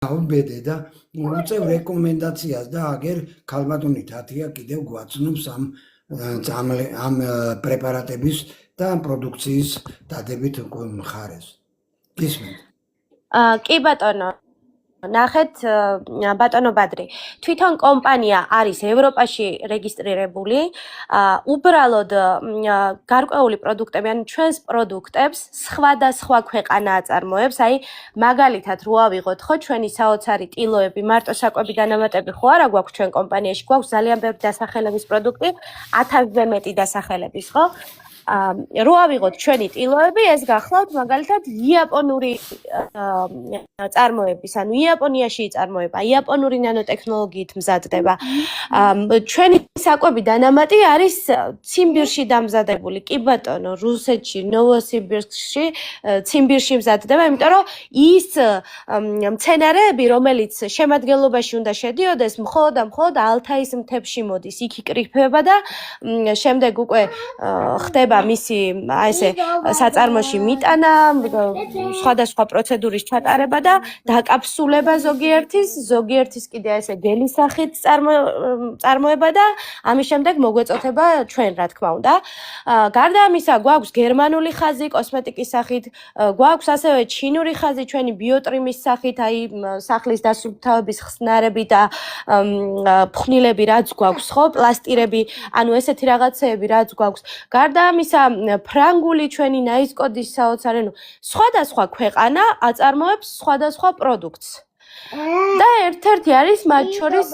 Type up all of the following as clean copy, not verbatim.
დაუბედე და უწევ რეკომენდაციას და აგერ ქალბატონი თათია კიდევ გვაცნობს ამ პრეპარატების და პროდუქციის დადებით მხარეს. გისმენთ? კი ბატონო. ნახეთ ბატონო ბადრი, თვითონ კომპანია არის ევროპაში რეგისტრირებული, უბრალოდ გარკვეული პროდუქტები, ანუ ჩვენს პროდუქტებს სხვადასხვა ქვეყანა აწარმოებს, აი მაგალითად რო ავიღოთ ხო ჩვენი საოცარი ტილოები, მარტო საკვები დანამატები ხო არა გვაქვს ჩვენ კომპანიაში, გვაქვს ძალიან ბევრი დასახელების პროდუქტი, 1000-ზე მეტი დასახელების, ხო? რო ავიღოთ ჩვენი ტილოები, ეს გახლავთ მაგალითად იაპონური წარმოების, ანუ იაპონიაში იწარმოება, იაპონური ნანოტექნოლოგიით მზადდება. ჩვენი საკვები დანამატი არის ციმბირში დამზადებული, კი ბატონო, რუსეთში, ნოვოსიბირსკში, ციმბირში მზადდება, იმიტომ რომ ის მცენარეები, რომელიც შემადგენლობაში უნდა შედიოდეს, მხოლოდ ალთაის მთებში მოდის, იქ იკრიფება და შემდეგ უკვე ხდება მისი ესე საწარმოში მიტანა, სხვადასხვა პროცედურის ჩატარება და დაკაფსულება ზოგიერთის კიდე ესე გელის სახით წარმოება და ამის შემდეგ მოგვეწოდება ჩვენ, რა თქმა უნდა. გარდა ამისა, გვაქვს გერმანული ხაზი კოსმეტიკის სახით, გვაქვს ასევე ჩინური ხაზი ჩვენი ბიოტრიმის სახით, აი სახლის დასუფთავების ხსნარები და ფხვნილები რაც გვაქვს, ხო, პლასტირები, ანუ ესეთი რაღაცეები რაც გვაქვს. გარდა ამისა, ფრანგული ჩვენი ნაისკოდის საოცარი, ნუ სხვადასხვა ქვეყანა აწარმოებს სხვადასხვა პროდუქტს. და ერთ-ერთი არის მათ შორის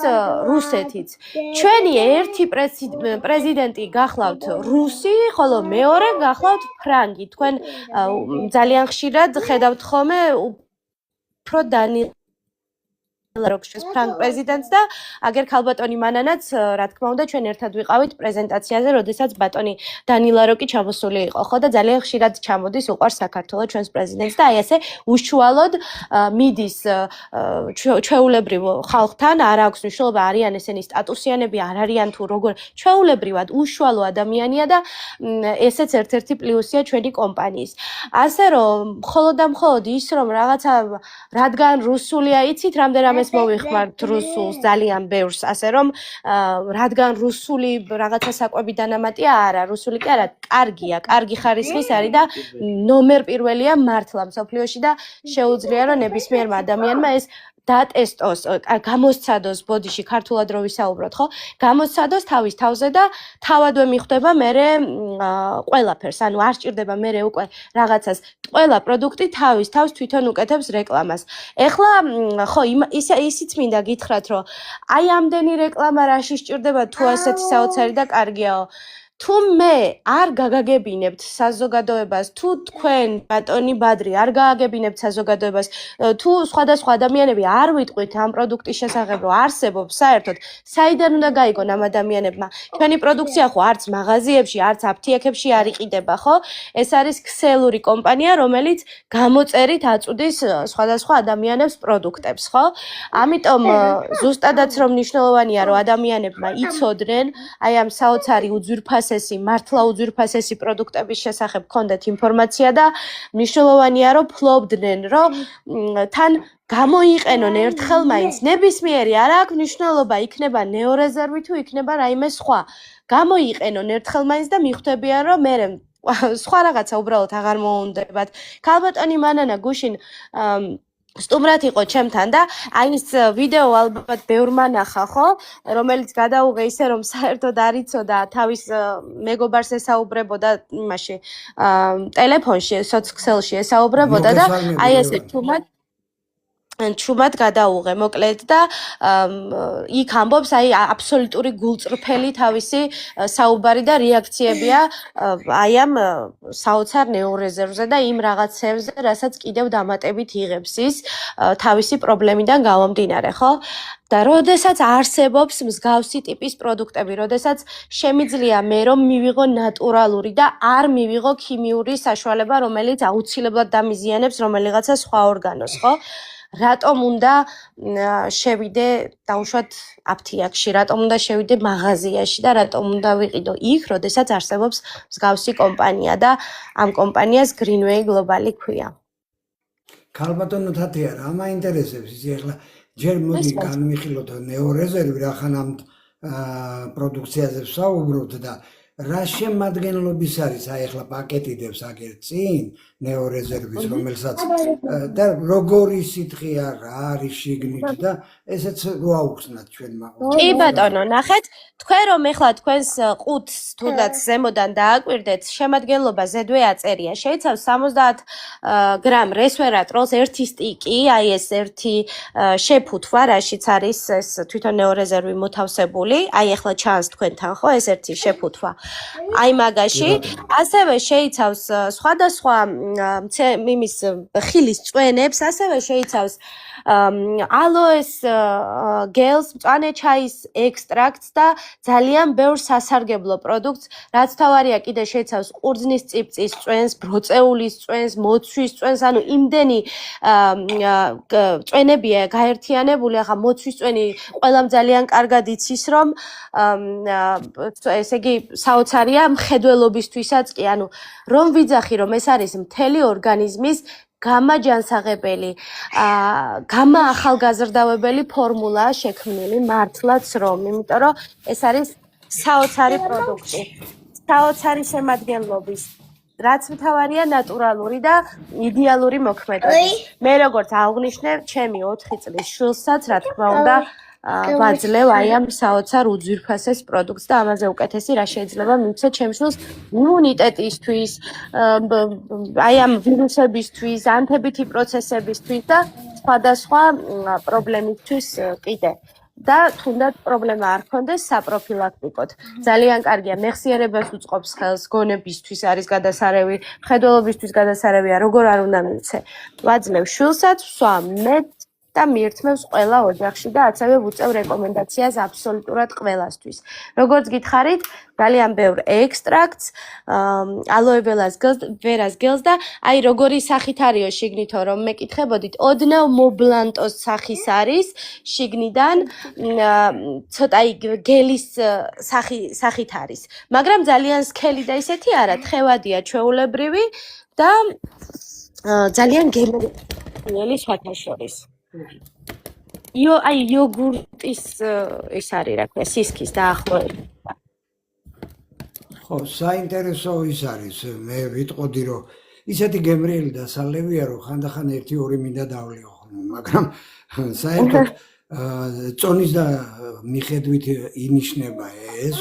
რუსეთიც. ჩვენი ერთი პრეზიდენტი გახლავთ რუსი, ხოლო მეორე გახლავთ ფრანგი. თქვენ ძალიან ხშირად ხედავთ ხოლმე უფრო როქშეს ფრანგ პრეზიდენტს და აგერ ქალბატონი მანანაც, რა თქმა უნდა, ჩვენ ერთად ვიყავით პრეზენტაციაზე, როდესაც ბატონი დანილა როკი ჩამოსული იყო, ხო და ძალიან ხშირად ჩამოდის, უყვარს საქართველოს ჩვენს პრეზიდენტს და აი ესე უშუალოდ მიდის ჩვეულებრივ ხალხთან, არ აქვს მნიშვნელობა არიან ესენი სტატუსიანები, არ არიან თუ როგორ, ჩვეულებრივად უშუალო ადამიანია და ესეც ერთ-ერთი პლუსია ჩვენი კომპანიის. ასე რომ, მხოლოდ ის რომ რაღაცა რადგან რუსულია იცით, რამდენიმე მოვიხმართ რუსულს ძალიან ბევრს, ასე რომ რადგან რუსული რაღაცა საკვები დანამატია, არა, რუსული კი არა, კარგია, კარგი ხარისხის არის და ნომერ პირველია მართლა მსოფლიოში და შეუძლია რომ ნებისმიერმა ადამიანმა ეს დატესტოს, გამოსცადოს ბოდიში, ქართულად რო ვისაუბროთ, ხო? გამოსცადოს თავის თავზე და თავადვე მიხვდება მერე ყველაფერს, ანუ არ სჭირდება მერე უკვე რაღაცას. ყველა პროდუქტი თავის თავს თვითონ უკეთებს რეკლამას. ეხლა ხო, ისიც მინდა გითხრათ, რომ აი ამდენი რეკლამა რაში სჭირდება თუ ასეთი საოცარი და კარგიაო. თუ მე არ გაგაგებინებთ საზოგადოებას, თუ თქვენ ბატონი ბადრი არ გააგებინებთ საზოგადოებას, თუ სხვადასხვა ადამიანები არ ვიტყვით ამ პროდუქტის შესახებ, რომ არსებობს საერთოდ, საიდან უნდა გაიგონ ამ ადამიანებმა? ჩვენი პროდუქცია ხო არც მაღაზიებში, არც აფთიაქებში არ იყიდება, ხო? ეს არის ქსელური კომპანია, რომელიც გამოწერით აწვდის სხვადასხვა ადამიანებს პროდუქტებს, ხო? ამიტომ ზუსტადაც რომ მნიშვნელოვანია, რომ ადამიანებმა იცოდნენ, აი ამ საოცარი მართლა უძვირფასესი პროდუქტების შესახებ ქონდეთ ინფორმაცია და მნიშვნელოვანია რომ ფლობდნენ, რომ თან გამოიყენონ ერთხელ მაინც ნებისმიერი არ აქვს მნიშვნელობა, იქნება ნეორეზერვი თუ იქნება რაიმე სხვა. გამოიყენონ ერთხელ მაინც და მიხვდებიან რომ მე სხვა რაღაცა უბრალოდ აღარ მოუნდებათ. ქალბატონი მანანა გუშინ სტუმრად იყო ჩემთან და აი ეს ვიდეო ალბათ ბევრმა ნახა, ხო? რომელიც გადაუღე ისე რომ საერთოდ არ იცოდა თავის მეგობარს ესაუბრებოდა იმაში ტელეფონში, სოციქსელში ესაუბრებოდა და აი ესე ჩუმად გადაუღე, მოკლედ და იქ ამბობს აი აბსოლუტური გულწრფელი თავისი საუბარი და რეაქციებია აი ამ საოცარ ნეორეზერვზე და იმ რაღაცებზე, რასაც კიდევ დამატებით იღებს ის თავისი პრობლემიდან გამომდინარე, ხო? და როდესაც არსებობს მსგავსი ტიპის პროდუქტები, როდესაც შემიძლია მე რომ მივიღო ნატურალური და არ მივიღო ქიმიური საშუალება, რომელიც აუცილებლად დამიზიანებს რომელიღაცა სხვა ორგანოს, ხო? რატომ უნდა შევიდე დაუშვათ აფთიაქში, რატომ უნდა შევიდე მაღაზიაში და რატომ უნდა ვიყიდო იქ, როდესაც არსებობს მსგავსი კომპანია და ამ კომპანიას Greenway Global ქვია. ქალბატონო თათია რა მაინტერესებს ისი ახლა ჯერ მოდი განვიხილოთ ნეორეზერვი რახან ამ პროდუქციაზე ვსაუბრობთ და რა შემადგენლობის არის აი ახლა პაკეტიდებს აგერ წინ ნეორეზერვის რომელსაც და როგორი სითხეა რა არის შიგნით და ესეც რო აუხსნათ ჩვენმა კი ბატონო ნახეთ თქვენ რომ ეხლა თქვენს ყუთს თუნდაც ზემოდან დააკვირდეთ შემადგენლობა ზედვე აწერია შეიცავს 70 გრამ რესვერატროლს ერთი სტიკი აი ეს ერთი შეფუთვა რაშიც არის ეს თვითონ ნეორეზერვი მოთავსებული აი ახლა ჩანს თქვენთან ხო ეს ერთი შეფუთვა აი მაგაში ასევე შეიცავს სხვადასხვა იმის ხილის წვენებს ასევე შეიცავს ალოეს გელს მწვანე ჩაის ექსტრაქტს და ძალიან ბევრ სასარგებლო პროდუქტს რაც თავარია კიდე შეიცავს ყურძნის წიფწის წვენს ბროწეულის წვენს მოცვის წვენს ანუ იმდენი წვენებია გაერთიანებული ახლა მოცვის წვენი ყველამ ძალიან კარგად იცის რომ ესე იგი საოცარია მხედველობისთვისაც კი ანუ რომ ვიძახი რომ ეს არის მთელი ორგანიზმის გამაჯანსაღებელი გამაახალგაზრდავებელი ფორმულაა შექმნილი მართლაც რომ იმიტომ რომ ეს არის საოცარი პროდუქტი საოცარი შემადგენლობის რაც მთავარია ნატურალური და იდეალური მოქმედებით მე როგორც აღვნიშნე ჩემი 4 წლის შვილსაც რა თქმა უნდა ვაძლევ აი ამ საოცარ უძვირფასეს პროდუქტს და ამაზე უკეთესი რა შეიძლება მივცე ჩემს შვილს იმუნიტეტისთვის აი ამ ვირუსებისთვის ანთებითი პროცესებისთვის და სხვადასხვა პრობლემებისთვის კიდე და თუნდაც პრობლემა არ ქონდეს საპროფილაქტიკოდ. ძალიან კარგია, მეხსიერებას უწყობს ხელს, გონებისთვის არის გადასარევი, მხედველობისთვის გადასარევია, როგორ არ უნდა მივცე. ვაძლევ შვილსაც, ვსვამ მეტ და მიირთმევს ყველა ოჯახში და ასევე ვუწევ რეკომენდაციას აბსოლუტურად ყველასთვის. როგორც გითხარით, ძალიან ბევრ ექსტრაქტს, ალოე ვერას გელს და აი როგორი სახით არისო შიგნითო რომ მეკითხებოდით, ოდნავ მობლანტოს სახის არის შიგნიდან, ცოტა გელის სახით არის. მაგრამ ძალიან სქელი და ისეთი არა, თხევადია ჩვეულებრივი და ძალიან გემრიელი შეთაშორის. აი იოგურტის ის არის რა ქვია სისქის დაახლოება. ხო, საინტერესო ის არის, მე ვიტყოდი რომ ისეთი გემრიელი დასალევია რომ ხანდახან 1-2 მინდა დავლიო ხოლმე, მაგრამ საერთოდ წონის და მიხედვით ინიშნება ეს,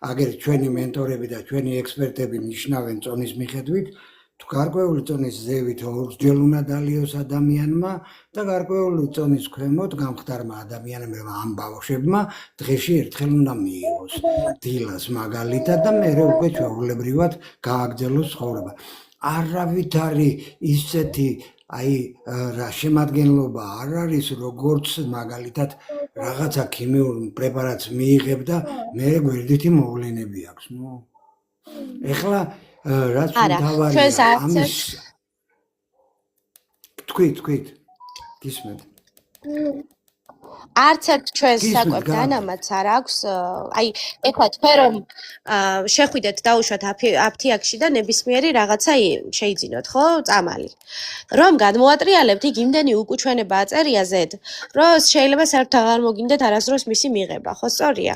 აგერ ჩვენი მენტორები და ჩვენი ექსპერტები ნიშნავენ წონის მიხედვით თუ გარკვეული წონის ზევით ორჯერ უნდა დალიოს ადამიანმა და გარკვეული წონის ქვემოთ გამხდარმა ადამიანებმა ამ ბავშვებმა დღეში ერთხელ უნდა მიიღოს დილას მაგალითად და მერე უკვე ჩვეულებრივად გააგრძელოს ცხოვრება. არავითარი ისეთი აი რა შემადგენლობა არ არის როგორც მაგალითად რაღაცა ქიმიურ პრეპარატს მიიღებ და მერე გვერდითი მოვლენები აქვს. ეხლა რაც თავარია ამის თქვით გისმენთ არც ერთ ჩვენს საკვებ დანამატს არ აქვს აი ეხლა თქვენ რომ შეხვიდეთ დაუშვათ აფთიაქში და ნებისმიერი რაღაცა შეიძინოთ ხო წამალი რომ გადმოატრიალებთ იქ იმდენი უკუჩვენება აწერია ზედ რომ შეიძლება საერთოდ აღარ მოგინდეთ არასდროს მისი მიღება ხო სწორია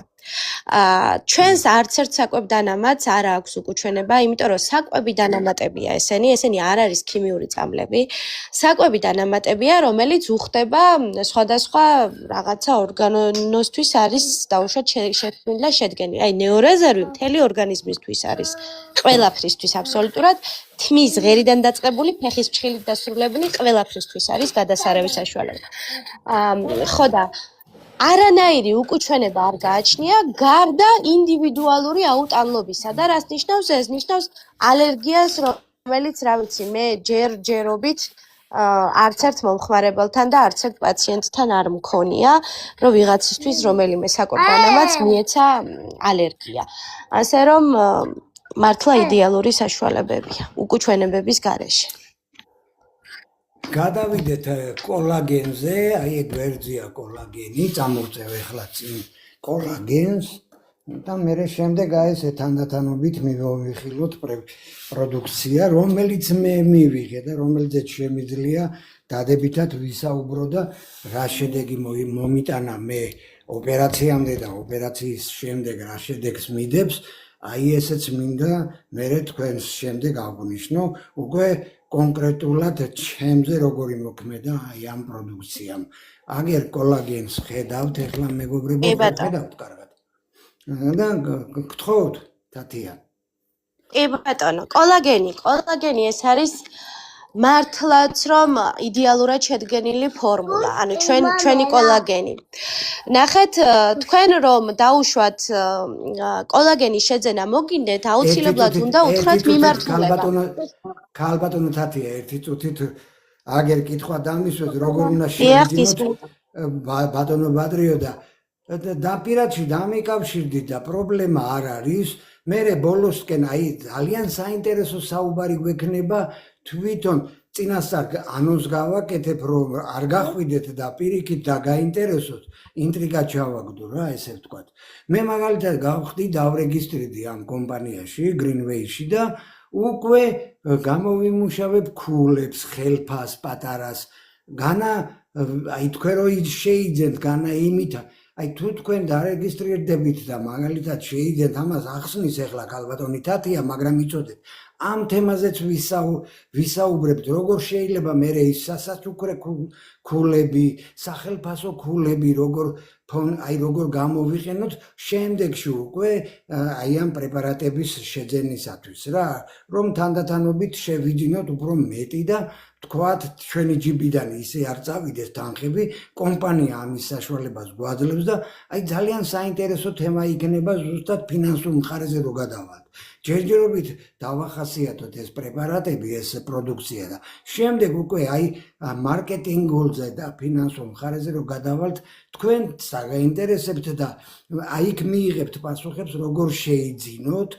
ჩვენს არც ერთ საკვებ დანამატს არ აქვს უკუჩვენება იმიტომ რომ საკვები დანამატებია ესენი არ არის ქიმიური წამლები საკვები დანამატებია რომელიც უხდება სხვადასხვა რაღაცა ორგანოსთვის არის დაუშვათ შექმნილი და შედგენილი აი ნეორეზერვი მთელი ორგანიზმისთვის არის ყველაფრისთვის აბსოლუტურად თმის ღერიდან დაწყებული ფეხის ფრჩხილით დასრულებული ყველაფრისთვის არის გადასარევის საშუალება ხო და არანაირი უკუჩვენება არ გააჩნია გარდა ინდივიდუალური აუტანლობისა და რას ნიშნავს ეს ნიშნავს ალერგიას რომელიც რა ვიცი მე ჯერობით არც ერთ მომხმარებელთან და არც ერთ პაციენტთან არ მქონია რომ ვიღაცისთვის რომელიმე საკვებ დანამატს მიეცა ალერგია ასე რომ მართლა იდეალური საშუალებებია უკუჩვენებების გარეშე გადავიდეთ კოლაგენზე, აი გვერდზეა კოლაგენი, წამოვწევ ახლა წინ კოლაგენს და მე შემდეგ ეს თანდათანობით მივიხილოთ პროდუქცია, რომელიც მე მივიღე და რომელზეც შემიძლია დადებითად ვისაუბრო და რა შედეგი მომიტანა მე ოპერაციამდე და ოპერაციის შემდეგ რა შედეგს მიდებს, აი ესეც მინდა მე თქვენს შემდეგ აღვნიშნო, უკვე კონკრეტულად ჩემზე როგორი მოქმედა აი ამ პროდუქციამ. აგერ კოლაგენს ხედავთ, ეხლა მეგობრებო, ხედავთ კარგად. და გთხოვთ, თათია. კი ბატონო, კოლაგენი ეს არის მართლაც რომ იდეალურად შედგენილი ფორმულა, ანუ ჩვენი კოლაგენი. ნახეთ, თქვენ რომ დაუშვათ კოლაგენის შეძენა მოგინდეთ, აუცილებლად უნდა უთხრათ მიმართულება. ქალბატონო თათია, ერთი წუთით აგერ კითხვა დამისვეთ, როგორ უნდა შევიძინოთ ბატონო ბადრიო და დაპირაჩი დამიკავშირდით და პრობლემა არ არის. მერე ბოლოსკენ აი ძალიან საინტერესო საუბარი გვექნება თვითონ წინასწარ ანონს გავაკეთებ რომ არ გახვიდეთ და პირიქით და გაინტერესოთ ინტრიგა ჩავაგდო რა ესე ვთქვათ. მე მაგალითად გავხდი დავრეგისტრირდი ამ კომპანიაში Greenway-ში და უკვე გამოვიმუშავებ ქულებს, ხელფას, პატარას, განა აი თქვენ რო შეიძენთ განა იმითა აი თუ თქვენ დარეგისტრირდებით და მაგალითად შეიძენთ ამას ახსნის ახლა ქალბატონი თათია, მაგრამ იცოდეთ ამ თემაზეც ვისაუბრებთ, როგორ შეიძლება მე ის სასაცუქრე ქულები, სახელფასო ქულები, როგორ გამოვიყენოთ შემდეგში უკვე აი ამ პრეპარატების შეძენისათვის რა, რომ თანდათანობით შევიძინოთ უფრო მეტი და თქვათ ჩვენი ჯიბიდან ისე არ წავიდეს თანხები, კომპანია ამის საშუალებას გვაძლევს და აი ძალიან საინტერესო თემა იქნება ზუსტად ფინანსურ მხარეზე რო გადავალთ. ჯერჯერობით დავახასიათოთ ეს პრეპარატები, ეს პროდუქცია და შემდეგ უკვე აი მარკეტინგულზე და ფინანსურ მხარეზე რო გადავალთ, თქვენ საგაინტერესებთ და აი იქ მიიღებთ პასუხებს, როგორ შეიძინოთ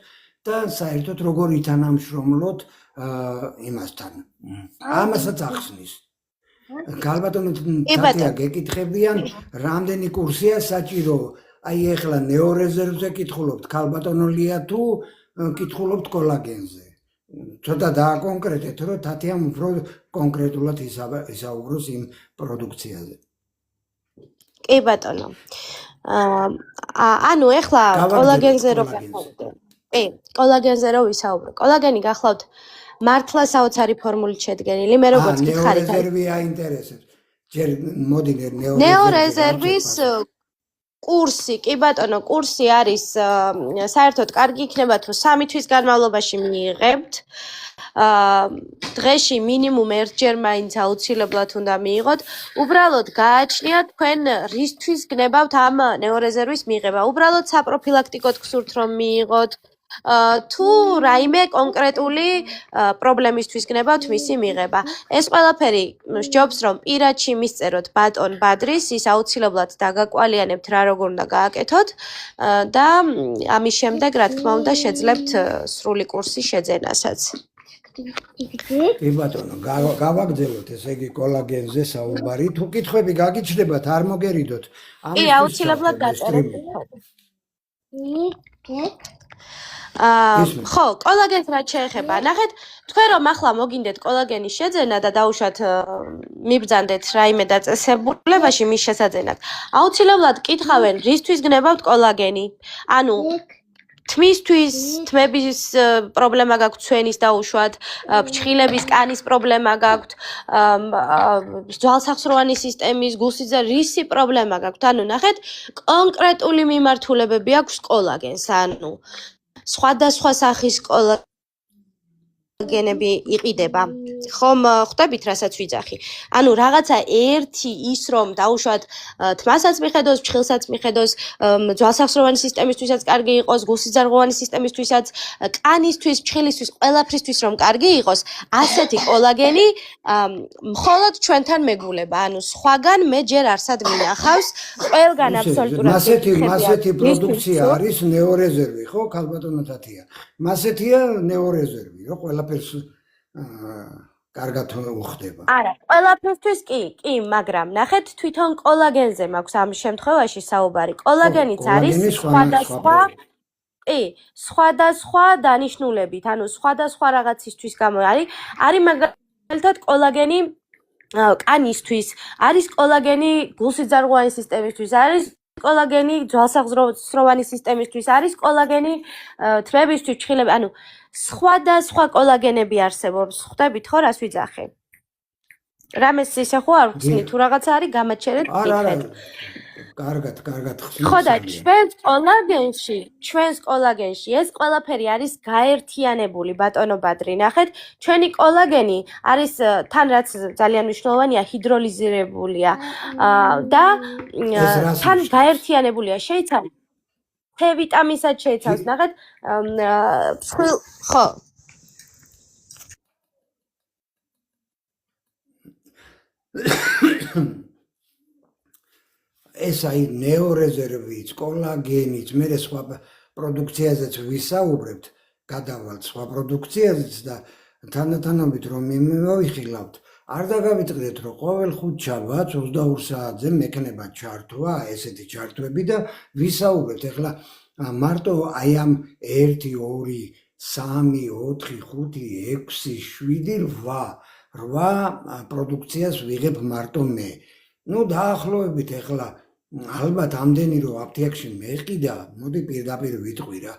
და საერთოდ როგორ ითანამშრომლოთ იმასთან. ამასაც ახსნის. ქალბატონო თათია გეკითხებიან, რამდენი კურსია საჭირო? აი ეხლა ნეორეზერვზე კითხულობთ, ქალბატონო ლია თუ კითხულობთ კოლაგენზე. ცოტა დააკონკრეტეთ, რომ თათიამ უფრო კონკრეტულად ისაუბროს იმ პროდუქციაზე. კი ბატონო. ანუ ეხლა კოლაგენზე რო კოლაგენზე რო ვისაუბრო. კოლაგენი გახლავთ მართლა საოცარი ფორმულით შედგენილი, მე როგორც გითხარით. ნეორეზერვი აინტერესებს. ჯერ მოდი ნეორეზერვის კურსი, კი ბატონო, კურსი არის საერთოდ კარგი იქნება თუ 3 თვის განმავლობაში მიიღებთ. დღეში მინიმუმ ერთჯერ მაინც აუცილებლად უნდა მიიღოთ. უბრალოდ გააჩნიათ თქვენ რისთვის გნებავთ ამ ნეორეზერვის მიღება. უბრალოდ საპროფილაქტიკოდ გსურთ რომ მიიღოთ. თუ რაიმე კონკრეტული პრობლემისთვის გნებავთ მისი მიღება. ეს ყველაფერი სჯობს რომ პირადში მისწეროთ ბატონ ბადრის, ის აუცილებლად დაგაკვალიანებთ რა როგორ უნდა გააკეთოთ და ამის შემდეგ რა თქმა უნდა შეძლებთ სრული კურსის შეძენასაც. კი ბატონო, გავაგრძელოთ ესე იგი კოლაგენზე საუბარი. თუ კითხვები გაგიჩნდებათ, არ მოგერიდოთ. კი, აუცილებლად გაწერეთ. ხო, კოლაგენს რაც შეეხება, ნახეთ, თქვენ რომ ახლა მოგინდეთ კოლაგენის შეძენა და დაუშვათ მიბრძანდეთ რაიმე დაწესებულებაში მის შესაძენად. აუცილებლად კითხავენ, რისთვის გნებავთ კოლაგენი? ანუ თმისთვის, თმების პრობლემა გაქვთ, ცვენის დაუშვათ, ფრჩხილების კანის პრობლემა გაქვთ, ძვალსახსროვანი სისტემის, გულსიძე რისი პრობლემა გაქვთ? ანუ ნახეთ, კონკრეტული მიმართულებები აქვს კოლაგენს, ანუ სხვადასხვა სახის კოლაგენები იყიდება. ხომ ხვდებით, რასაც ვიძახი. ანუ რაღაცა ერთი ის რომ დაუშვათ თმასაც მიხედოს, ფრჩხილსაც მიხედოს, ძვალსახსროვანი სისტემისთვისაც კარგი იყოს, გულსიძარღვოვანი სისტემისთვისაც, კანისთვის, ფრჩხილისთვის, ყველაფრისთვის რომ კარგი იყოს, ასეთი კოლაგენი მხოლოდ ჩვენთან მეგულება. ანუ სხვაგან მე ჯერ არსად მინახავს, ყველგან აბსოლუტურად მასეთი პროდუქცია არის ნეორეზერვი, ხო, ქალბატონო თათია? მასეთია ნეორეზერვი, რომ ყველაფერს კარგად უხდება. არა, ყველაფერთვის კი, მაგრამ ნახეთ თვითონ კოლაგენზე მაქვს ამ შემთხვევაში საუბარი. კოლაგენიც არის სხვადასხვა სხვადასხვა დანიშნულებით, ანუ სხვადასხვა რაღაცისთვის გამო არის მაგალითად კოლაგენი კანისთვის, არის კოლაგენი გულსიძარღვოვანი სისტემისთვის, არის კოლაგენი ძვალსაღწროვანი სისტემისთვის, არის კოლაგენი თმებისთვის, ჩხილები, ანუ სხვადასხვა კოლაგენები არსებობს. ხვდებით ხო, რას ვიძახი? რამეს ისე ხო არ ხსნით, თუ რაღაცა არის გამაჩერეთ არა, კარგად ხსნით. ხო და ჩვენს კოლაგენში ეს ყველაფერი არის გაერთიანებული, ბატონო ბადრი, ნახეთ, ჩვენი კოლაგენი არის თან რაც ძალიან მნიშვნელოვანია, ჰიდროლიზირებულია და თან გაერთიანებულია, შეიცავს C ვიტამინსაც შეიცავს, ნახეთ, ხო ეს აი ნეორეზერვიც, კოლაგენიც, მე სხვა პროდუქციაზეც ვისაუბრებთ, გადავალთ სხვა პროდუქციაზეც და თანათანობით რომ მივიხილავთ, არ დაგავიწყდეთ რომ ყოველ ხუთშაბათს 22 საათზე მექნება ჩართვა, ესეთი ჩართვები და ვისაუბრებთ. ეხლა მარტო აი ამ 1 2 3 4 5 6 7 8 პროდუქციას ვიღებ მარტო მე. ნუ დაახლოებით ეხლა ალბათ ამდენი რომ აფთიაქში მეყიდა, მოდი პირდაპირ ვიტყვი რა.